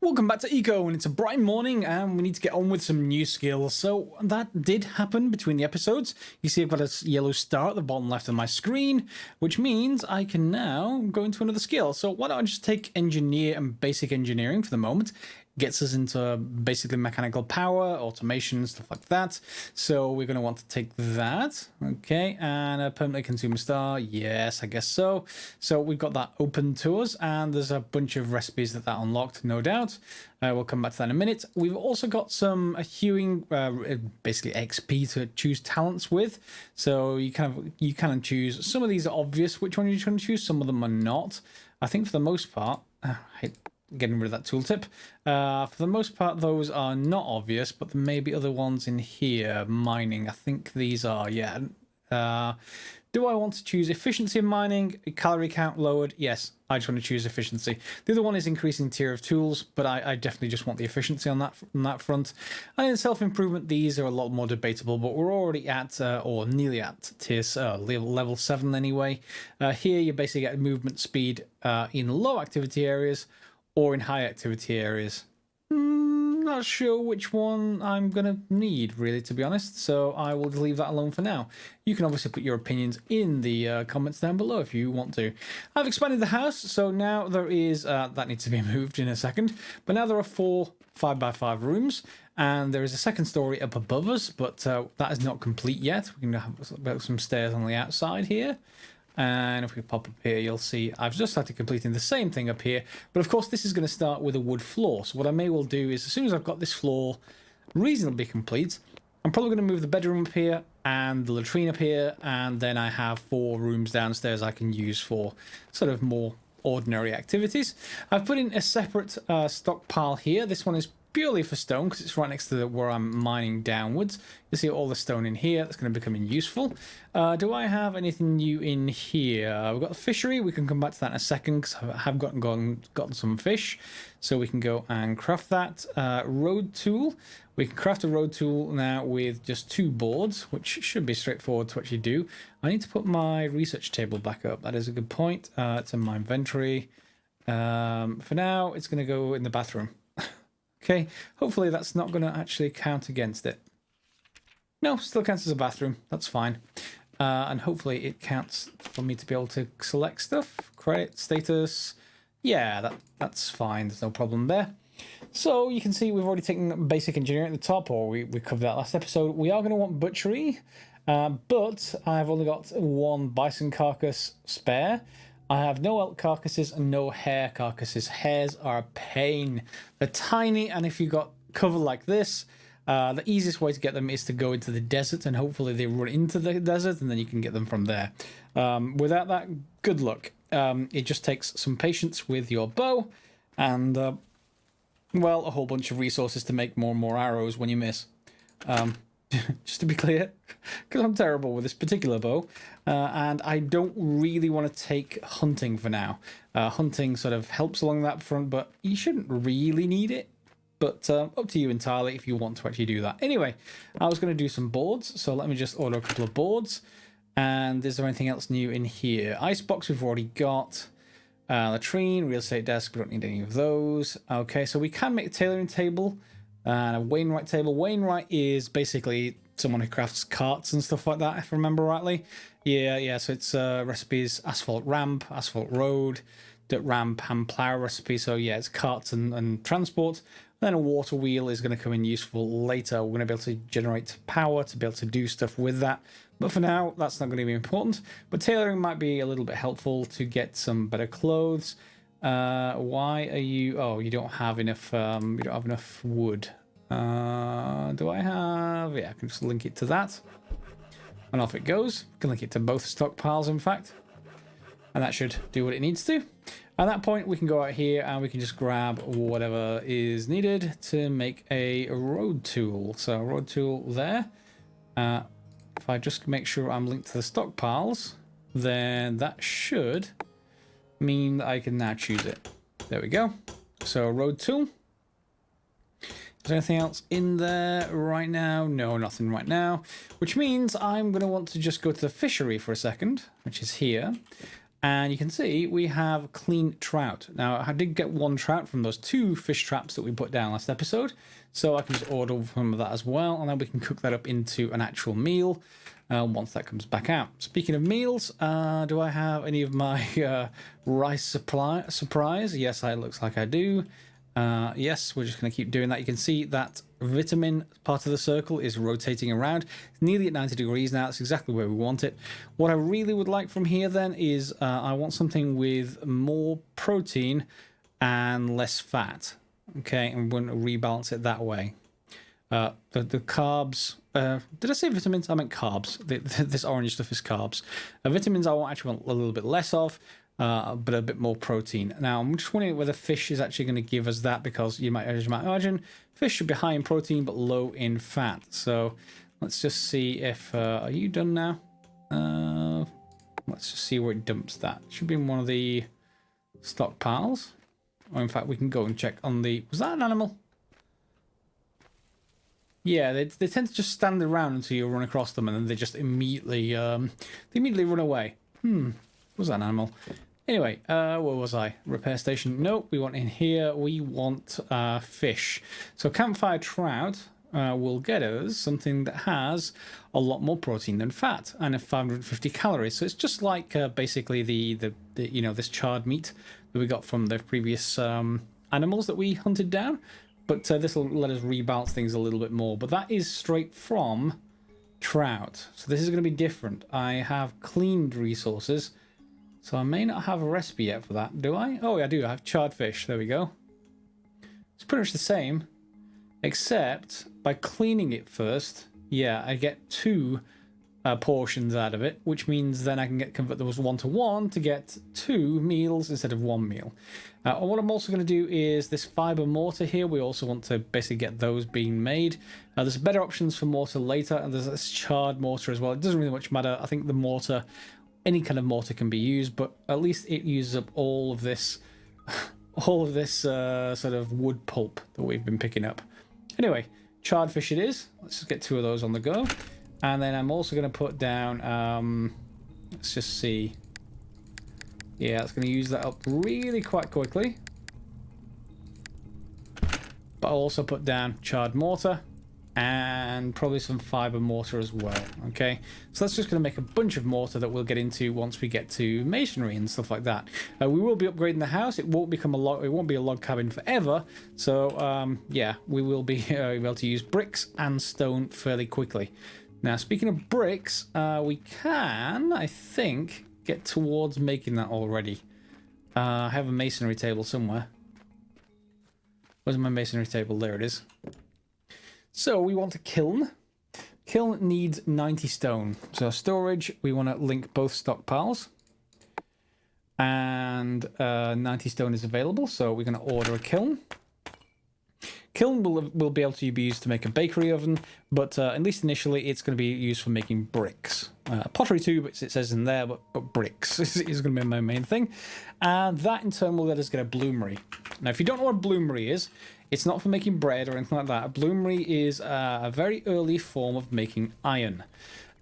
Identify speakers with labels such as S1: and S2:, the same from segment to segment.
S1: Welcome back to Eco, and it's a bright morning and we need to get on with some new skills. So that did happen between the episodes. You see I've got a yellow star at the bottom left of my screen, which means I can now go into another skill. So why don't I just take engineer and basic engineering for the moment. Gets us into basically mechanical power, automation, stuff like that. So we're going to want to take that. Okay, and a permanently consumer star. Yes, I guess so. So we've got that open to us, and there's a bunch of recipes that unlocked, no doubt. We'll come back to that in a minute. We've also got some hewing, basically XP to choose talents with. So you kind of choose. Some of these are obvious which one you're trying to choose. Some of them are not. I think for the most part, I hate getting rid of that tooltip. For the most part, those are not obvious, but there may be other ones in here. Mining, I think these are, yeah. Do I want to choose efficiency in mining? Calorie count lowered? Yes, I just want to choose efficiency. The other one is increasing tier of tools, but I definitely just want the efficiency on that front. And in self-improvement, these are a lot more debatable, but we're already at, or nearly at, level 7 anyway. Here, you basically get movement speed in low activity areas, or in high activity areas. Not sure which one I'm going to need, really, to be honest, so I will leave that alone for now. You can obviously put your opinions in the comments down below if you want to. I've expanded the house, so now there is, that needs to be moved in a second, but now there are 4 5x5 rooms, and there is a second story up above us, but that is not complete yet. We can have some stairs on the outside here. And if we pop up here, you'll see I've just started completing the same thing up here. But of course, this is going to start with a wood floor. So what I may well do is, as soon as I've got this floor reasonably complete, I'm probably going to move the bedroom up here and the latrine up here. And then I have 4 rooms downstairs I can use for sort of more ordinary activities. I've put in a separate stockpile here. This one is purely for stone because it's right next to where I'm mining downwards. You see all the stone in here. That's going to become useful. Do I have anything new in here? We've got the fishery. We can come back to that in a second because I have gotten some fish. So we can go and craft that. Road tool. We can craft a road tool now with just 2 boards, which should be straightforward to actually do. I need to put my research table back up. That is a good point. It's in my inventory. For now, it's going to go in the bathroom. Okay, hopefully that's not going to actually count against it. No, still counts as a bathroom. That's fine. And hopefully it counts for me to be able to select stuff. Credit, status. Yeah, that's fine. There's no problem there. So you can see we've already taken basic engineering at the top, or we covered that last episode. We are going to want butchery, but I've only got 1 bison carcass spare. I have no elk carcasses and no hare carcasses. Hares are a pain. They're tiny, and if you've got cover like this, the easiest way to get them is to go into the desert, and hopefully they run into the desert, and then you can get them from there. Without that, good luck. It just takes some patience with your bow, and, well, a whole bunch of resources to make more and more arrows when you miss. Just to be clear, because I'm terrible with this particular bow, and I don't really want to take hunting for now. Hunting sort of helps along that front, but you shouldn't really need it. But up to you entirely if you want to actually do that. Anyway, I was going to do some boards, so let me just order a couple of boards. And is there anything else new in here? Icebox we've already got. Latrine, real estate desk, we don't need any of those. Okay, so we can make a tailoring table. And a Wainwright table. Wainwright is basically someone who crafts carts and stuff like that, if I remember rightly. Yeah, so it's recipes, asphalt ramp, asphalt road, dirt ramp, hand plow recipe. So yeah, it's carts and transport. And then a water wheel is going to come in useful later. We're going to be able to generate power to be able to do stuff with that. But for now, that's not going to be important. But tailoring might be a little bit helpful to get some better clothes. Why are you... Oh, you don't have enough wood. Do I have... Yeah, I can just link it to that. And off it goes. I can link it to both stockpiles, in fact. And that should do what it needs to. At that point, we can go out here and we can just grab whatever is needed to make a road tool. So, road tool there. If I just make sure I'm linked to the stockpiles, then that should mean that I can now choose it. There we go. So, road tool. Is there anything else in there right now? No, nothing right now. Which means I'm going to want to just go to the fishery for a second, which is here. And you can see we have clean trout. Now, I did get 1 trout from those 2 fish traps that we put down last episode. So I can just order some of that as well. And then we can cook that up into an actual meal once that comes back out. Speaking of meals, do I have any of my rice surprise? Yes, it looks like I do. Yes, we're just going to keep doing that. You can see that vitamin part of the circle is rotating around. It's nearly at 90 degrees now. It's exactly where we want it. What I really would like from here then is I want something with more protein and less fat. Okay, I'm going to rebalance it that way. The carbs... did I say vitamins? I meant carbs. This orange stuff is carbs. Vitamins I actually want a little bit less of. But a bit more protein. Now, I'm just wondering whether fish is actually going to give us that, because you might imagine fish should be high in protein but low in fat. So let's just see if... are you done now? Let's just see where it dumps that. It should be in one of the stockpiles. Or in fact, we can go and check on the... Was that an animal? Yeah, they tend to just stand around until you run across them, and then they just immediately run away. Was that an animal? Anyway, where was I? Repair station. Nope, we want in here. We want fish. So campfire trout will get us something that has a lot more protein than fat and 550 calories. So it's just like basically the this charred meat that we got from the previous animals that we hunted down. But this will let us rebalance things a little bit more. But that is straight from trout. So this is going to be different. I have cleaned resources. So I may not have a recipe yet for that, do I? Oh, yeah, I do. I have charred fish. There we go. It's pretty much the same, except by cleaning it first, yeah, I get 2 portions out of it, which means then I can convert those 1-to-1 to get 2 meals instead of 1 meal. What I'm also going to do is this fiber mortar here. We also want to basically get those being made. There's better options for mortar later, and there's this charred mortar as well. It doesn't really much matter. I think the mortar... Any kind of mortar can be used, but at least it uses up all of this sort of wood pulp that we've been picking up. Anyway, charred fish it is. Let's just get 2 of those on the go. And then I'm also going to put down, let's just see. Yeah, it's going to use that up really quite quickly. But I'll also put down charred mortar. And probably some fiber mortar as well. Okay, so that's just going to make a bunch of mortar that we'll get into once we get to masonry and stuff like that. We will be upgrading the house. It won't become it won't be a log cabin forever. So yeah, we will be able to use bricks and stone fairly quickly. Now, speaking of bricks, we can, I think, get towards making that already. I have a masonry table somewhere. Where's my masonry table? There it is. So we want a kiln. Kiln needs 90 stone. So storage, we want to link both stockpiles. And 90 stone is available, so we're going to order a kiln. Kiln will be able to be used to make a bakery oven, but at least initially it's going to be used for making bricks. Pottery too, but it says in there, but bricks is going to be my main thing. And that in turn will let us get a bloomery. Now, if you don't know what a bloomery is, it's not for making bread or anything like that. A bloomery is a very early form of making iron.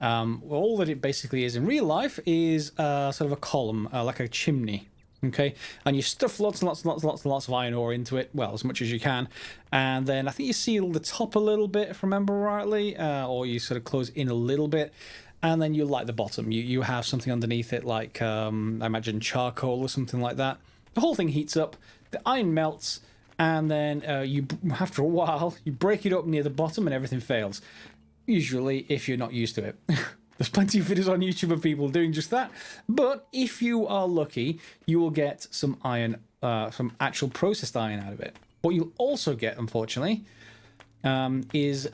S1: All that it basically is in real life is sort of a column, like a chimney. Okay, and you stuff lots and lots of iron ore into it, well, as much as you can, and then I think you seal the top a little bit, if I remember rightly, or you sort of close in a little bit, and then you light the bottom. You have something underneath it, like I imagine charcoal or something like that. The whole thing heats up, the iron melts, and then after a while you break it up near the bottom and everything fails. Usually, if you're not used to it. There's plenty of videos on YouTube of people doing just that. But if you are lucky, you will get some iron, some actual processed iron out of it. What you'll also get, unfortunately, is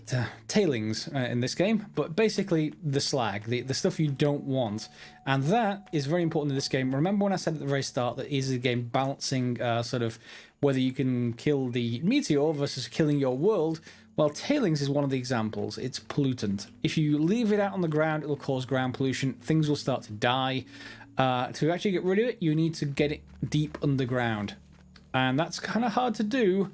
S1: tailings in this game. But basically, the slag, the stuff you don't want. And that is very important in this game. Remember when I said at the very start that is a game balancing sort of whether you can kill the meteor versus killing your world. Well, tailings is one of the examples. It's pollutant. If you leave it out on the ground, it'll cause ground pollution. Things will start to die. To actually get rid of it, you need to get it deep underground. And that's kind of hard to do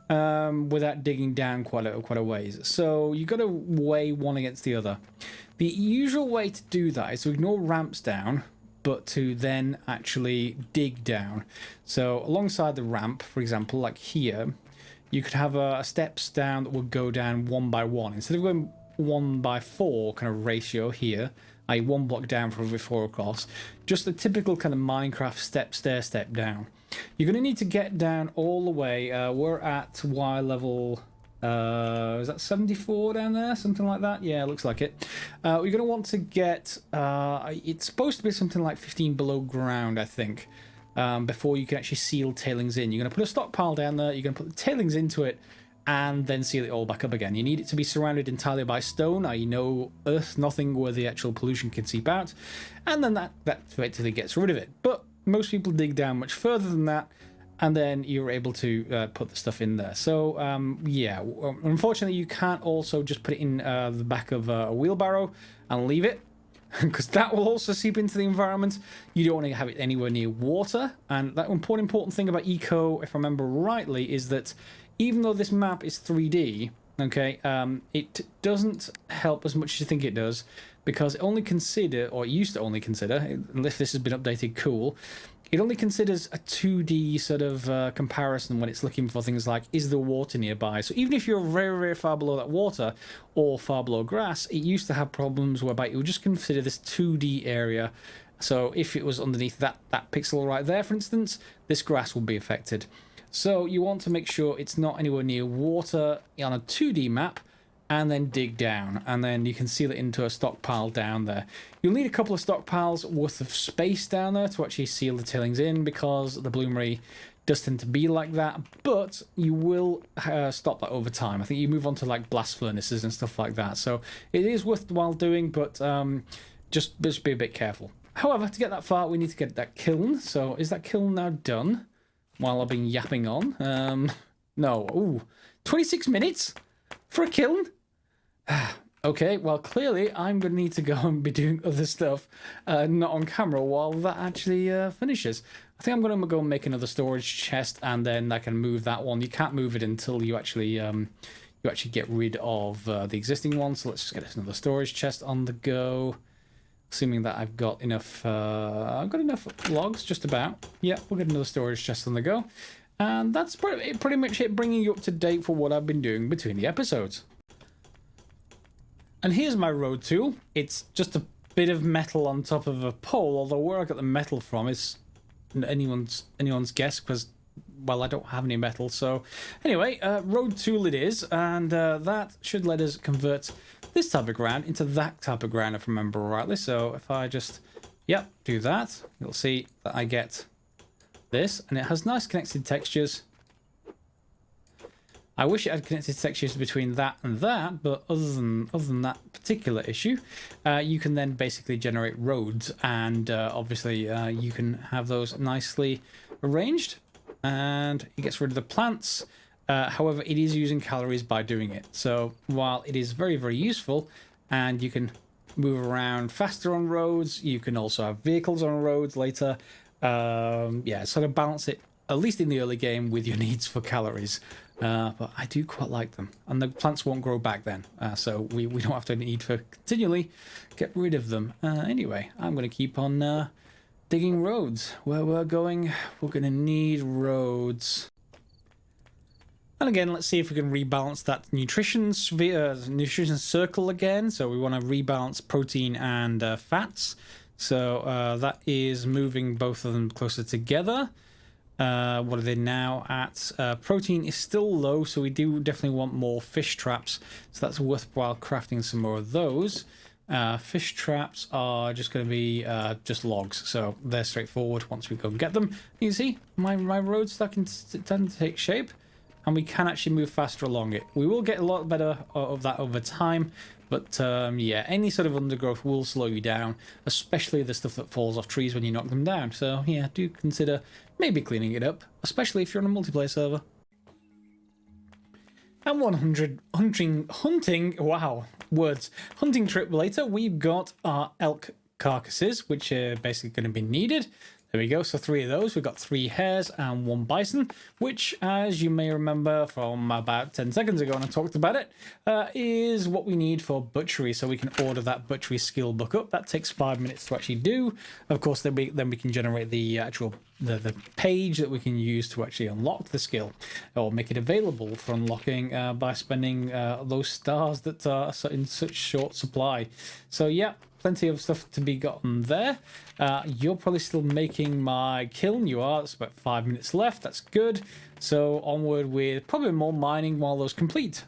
S1: without digging down quite a ways. So you've got to weigh one against the other. The usual way to do that is to ignore ramps down, but to then actually dig down. So alongside the ramp, for example, like here, you could have a steps down that would go down 1 by 1. Instead of going 1 by 4 kind of ratio here, i.e. 1 block down from every 4 across, just a typical kind of Minecraft step, stair, step down. You're going to need to get down all the way. We're at Y level, is that 74 down there? Something like that? Yeah, looks like it. We're going to want to get, it's supposed to be something like 15 below ground, I think, before you can actually seal tailings in. You're going to put a stockpile down there, you're going to put the tailings into it, and then seal it all back up again. You need it to be surrounded entirely by stone, i.e. no earth, nothing where the actual pollution can seep out, and then that effectively gets rid of it. But most people dig down much further than that, and then you're able to put the stuff in there. So yeah, unfortunately you can't also just put it in the back of a wheelbarrow and leave it, because that will also seep into the environment. You don't want to have it anywhere near water. And that important thing about eco, if I remember rightly, is that even though this map is 3D, okay, it doesn't help as much as you think it does, because it only consider, or it used to only consider, unless this has been updated, cool, it only considers a 2D sort of comparison when it's looking for things like, is there water nearby? So even if you're very, very far below that water, or far below grass, it used to have problems whereby it would just consider this 2D area. So if it was underneath that pixel right there, for instance, this grass will be affected. So you want to make sure it's not anywhere near water on a 2D map, and then dig down, and then you can seal it into a stockpile down there. You'll need a couple of stockpiles worth of space down there to actually seal the tailings in, because the Bloomery does tend to be like that, but you will stop that over time. I think you move on to like blast furnaces and stuff like that, so it is worthwhile doing, but just be a bit careful. However, to get that far, we need to get that kiln. So is that kiln now done? While I've been yapping on. No. Ooh, 26 minutes for a kiln? Okay, well, clearly I'm going to need to go and be doing other stuff, not on camera, while that actually finishes. I think I'm going to go and make another storage chest, and then I can move that one. You can't move it until you actually get rid of the existing one. So let's just get another storage chest on the go. Assuming that I've got enough logs, just about. Yeah, we'll get another storage chest on the go. And that's pretty much it, bringing you up to date for what I've been doing between the episodes. And here's my road tool. It's just a bit of metal on top of a pole, although where I got the metal from is anyone's guess, because, well, I don't have any metal. So anyway, road tool it is, and that should let us convert this type of ground into that type of ground, if I remember rightly. So if I just, yep, do that, you'll see that I get this, and it has nice connected textures. I wish it had connected textures between that and that, but other than that particular issue, you can then basically generate roads, and obviously you can have those nicely arranged, and it gets rid of the plants. However, it is using calories by doing it. So while it is very, very useful, and you can move around faster on roads, you can also have vehicles on roads later. Yeah, sort of balance it, at least in the early game, with your needs for calories. But I do quite like them, and the plants won't grow back then, so we don't have to need to continually get rid of them. Anyway, I'm going to keep on digging roads. Where we're going, we're going to need roads. And again, let's see if we can rebalance that nutrition circle again. So we want to rebalance protein and fats. So that is moving both of them closer together. What are they now at? Protein is still low, so we do definitely want more fish traps. So that's worthwhile crafting some more of those. Fish traps are just going to be just logs, so they're straightforward once we go and get them. You can see my road's starting to take shape, and we can actually move faster along it. We will get a lot better of that over time, but yeah, any sort of undergrowth will slow you down, especially the stuff that falls off trees when you knock them down. So yeah, do consider maybe cleaning it up, especially if you're on a multiplayer server. And 100 hunting, wow, words. Hunting trip later, we've got our elk carcasses, which are basically going to be needed. There we go. So 3 of those. We've got 3 hares and 1 bison, which, as you may remember from about 10 seconds ago when I talked about it, is what we need for butchery. So we can order that butchery skill book up. That takes 5 minutes to actually do. Of course, then we can generate the actual the page that we can use to actually unlock the skill or make it available for unlocking by spending those stars that are in such short supply. So yeah, plenty of stuff to be gotten there. You're probably still making my kiln. You are. That's about 5 minutes left. That's good. So onward with probably more mining while those complete.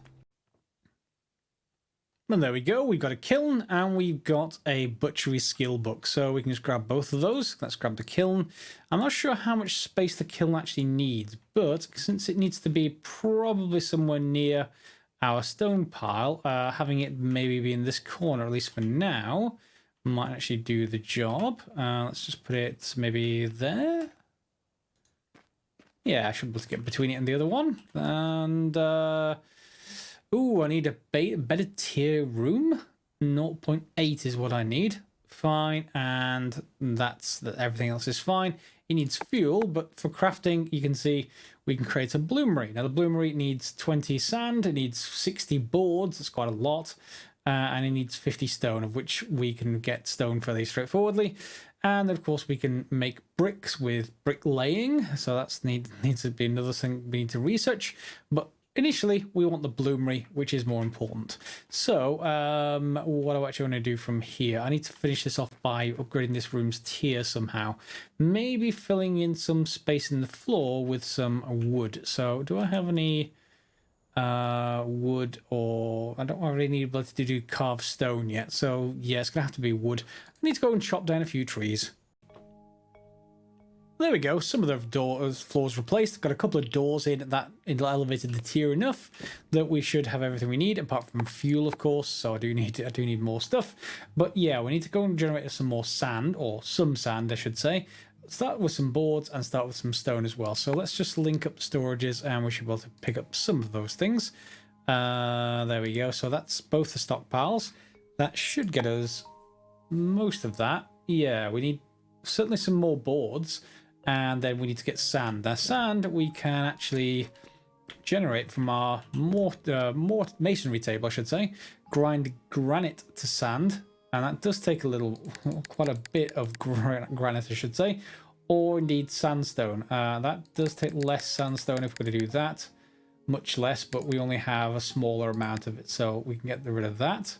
S1: And there we go. We've got a kiln and we've got a butchery skill book. So we can just grab both of those. Let's grab the kiln. I'm not sure how much space the kiln actually needs, but since it needs to be probably somewhere near our stone pile, having it maybe be in this corner, at least for now, might actually do the job. Let's just put it maybe there. Yeah, I should be able to get between it and the other one. And ooh, I need a better tier room. 0.8 is what I need. Fine, and everything else is fine. It needs fuel, but for crafting, you can see we can create a bloomery. Now, the bloomery needs 20 sand, it needs 60 boards, that's quite a lot, and it needs 50 stone, of which we can get stone fairly straightforwardly. And of course, we can make bricks with bricklaying, so that needs to be another thing we need to research. But initially, we want the bloomery, which is more important. So, what do I actually want to do from here? I need to finish this off by upgrading this room's tier somehow. Maybe filling in some space in the floor with some wood. So, do I have any wood, or I don't really need ability to do carved stone yet. So, yeah, it's going to have to be wood. I need to go and chop down a few trees. There we go. Some of the floors replaced. Got a couple of doors in that elevated the tier enough that we should have everything we need, apart from fuel, of course. So I do need more stuff. But yeah, we need to go and generate some more sand, or some sand, I should say. Start with some boards and start with some stone as well. So let's just link up the storages, and we should be able to pick up some of those things. There we go. So that's both the stockpiles. That should get us most of that. Yeah, we need certainly some more boards. And then we need to get sand. That sand we can actually generate from our masonry table, I should say. Grind granite to sand. And that does take quite a bit of granite, I should say. Or indeed sandstone. That does take less sandstone if we're going to do that. Much less, but we only have a smaller amount of it. So we can get rid of that.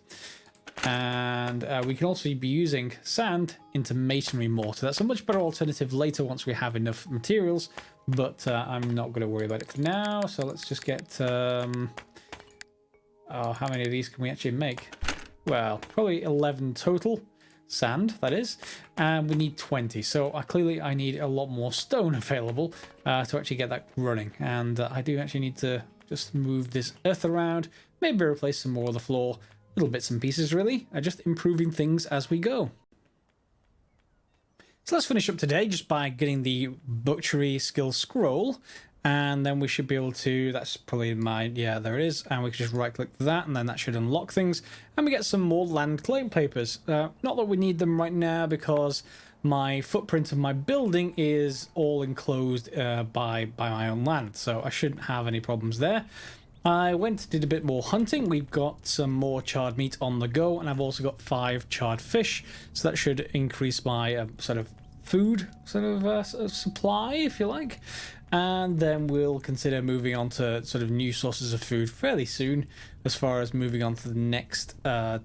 S1: And we can also be using sand into masonry mortar. That's a much better alternative later once we have enough materials, but I'm not going to worry about it for now. So let's just get how many of these can we actually make? Well, probably 11 total sand, that is, and we need 20. So clearly I need a lot more stone available to actually get that running. And I do actually need to just move this earth around, maybe replace some more of the floor. Little bits and pieces, really. Just improving things as we go. So let's finish up today just by getting the butchery skill scroll. And then we should be able to, that's probably yeah, there it is. And we can just right click that, and then that should unlock things. And we get some more land claim papers. Not that we need them right now, because my footprint of my building is all enclosed by my own land. So I shouldn't have any problems there. I did a bit more hunting. We've got some more charred meat on the go, and I've also got 5 charred fish, so that should increase my sort of food supply, if you like. And then we'll consider moving on to sort of new sources of food fairly soon, as far as moving on to the next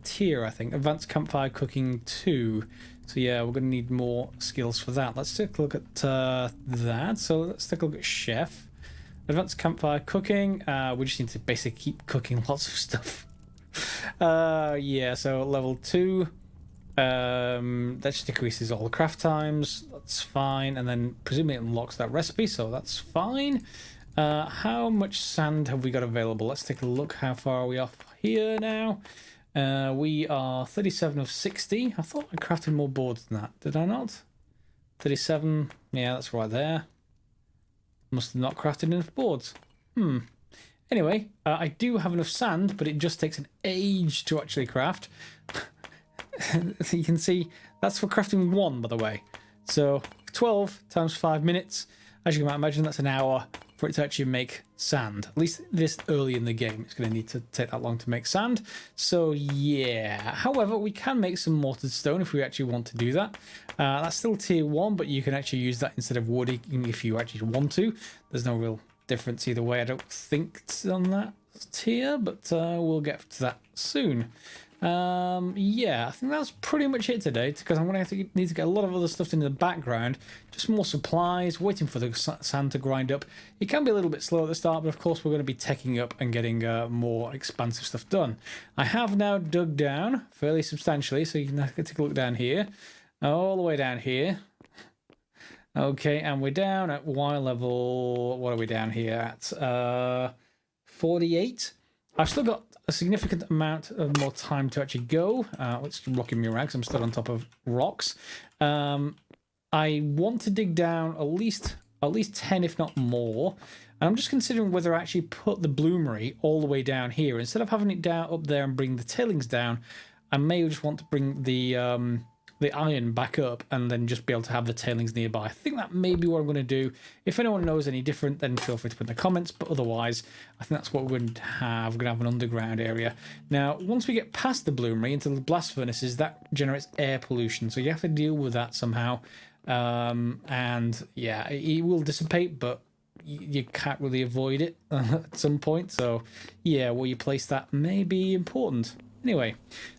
S1: tier, I think. Advanced Campfire Cooking 2. So yeah, we're going to need more skills for that. Let's take a look at that. So let's take a look at Chef. Advanced Campfire Cooking. We just need to basically keep cooking lots of stuff. Yeah, so level 2. That just decreases all the craft times. That's fine. And then presumably it unlocks that recipe, so that's fine. How much sand have we got available? Let's take a look. How far are we off here now? We are 37 of 60. I thought I crafted more boards than that. Did I not? 37. Yeah, that's right there. Must have not crafted enough boards. Anyway, I do have enough sand, but it just takes an age to actually craft. So you can see that's for crafting 1, by the way. So 12 times 5 minutes. As you can imagine, that's an hour for it to actually make sand. At least this early in the game, it's going to need to take that long to make sand. So yeah, however, we can make some mortared stone if we actually want to do that. That's still tier 1, but you can actually use that instead of wood if you actually want to. There's no real difference either way, I don't think, on that tier, but we'll get to that soon. Yeah, I think that's pretty much it today, because I'm going to need to get a lot of other stuff in the background, just more supplies, waiting for the sand to grind up. It can be a little bit slow at the start, but of course we're going to be teching up and getting more expansive stuff done. I have now dug down fairly substantially, so you can take a look down here, all the way down here. Okay, and we're down at Y level. What are we down here at? 48. I've still got a significant amount of more time to actually go. It's rocking me around because I'm still on top of rocks. I want to dig down at least 10, if not more. And I'm just considering whether I actually put the bloomery all the way down here. Instead of having it down up there and bring the tailings down, I may just want to bring the iron back up and then just be able to have the tailings nearby. I think that may be what I'm going to do. If anyone knows any different, then feel free to put in the comments, but otherwise I think that's what we're going to have. We're going to have an underground area. Now once we get past the bloomery into the blast furnaces, that generates air pollution, so you have to deal with that somehow. And yeah, it will dissipate, but you can't really avoid it at some point. So yeah, where you place that may be important. Anyway,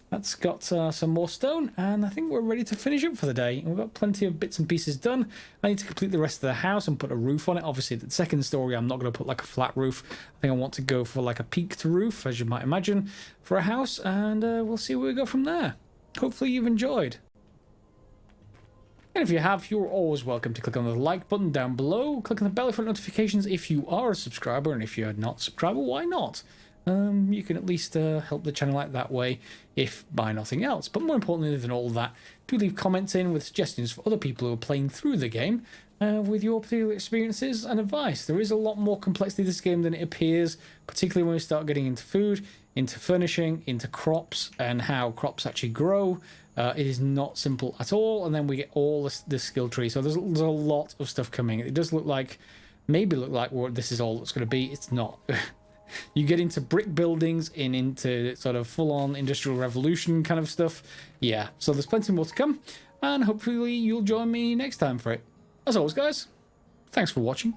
S1: that's got some more stone, and I think we're ready to finish up for the day. We've got plenty of bits and pieces done. I need to complete the rest of the house and put a roof on it. Obviously, the second story, I'm not going to put like a flat roof. I think I want to go for like a peaked roof, as you might imagine, for a house, and we'll see where we go from there. Hopefully you've enjoyed. And if you have, you're always welcome to click on the like button down below. Click on the bell for notifications if you are a subscriber, and if you're not a subscriber, why not? You can at least help the channel out that way, if by nothing else. But more importantly than all that, do leave comments in with suggestions for other people who are playing through the game with your particular experiences and advice. There is a lot more complexity to this game than it appears, particularly when we start getting into food, into furnishing, into crops, and how crops actually grow. It is not simple at all, and then we get all this skill tree. So there's a lot of stuff coming. It does look like, maybe look like well, this is all that's going to be. It's not. You get into brick buildings and into sort of full-on industrial revolution kind of stuff. Yeah, so there's plenty more to come, and hopefully you'll join me next time for it. As always, guys, thanks for watching.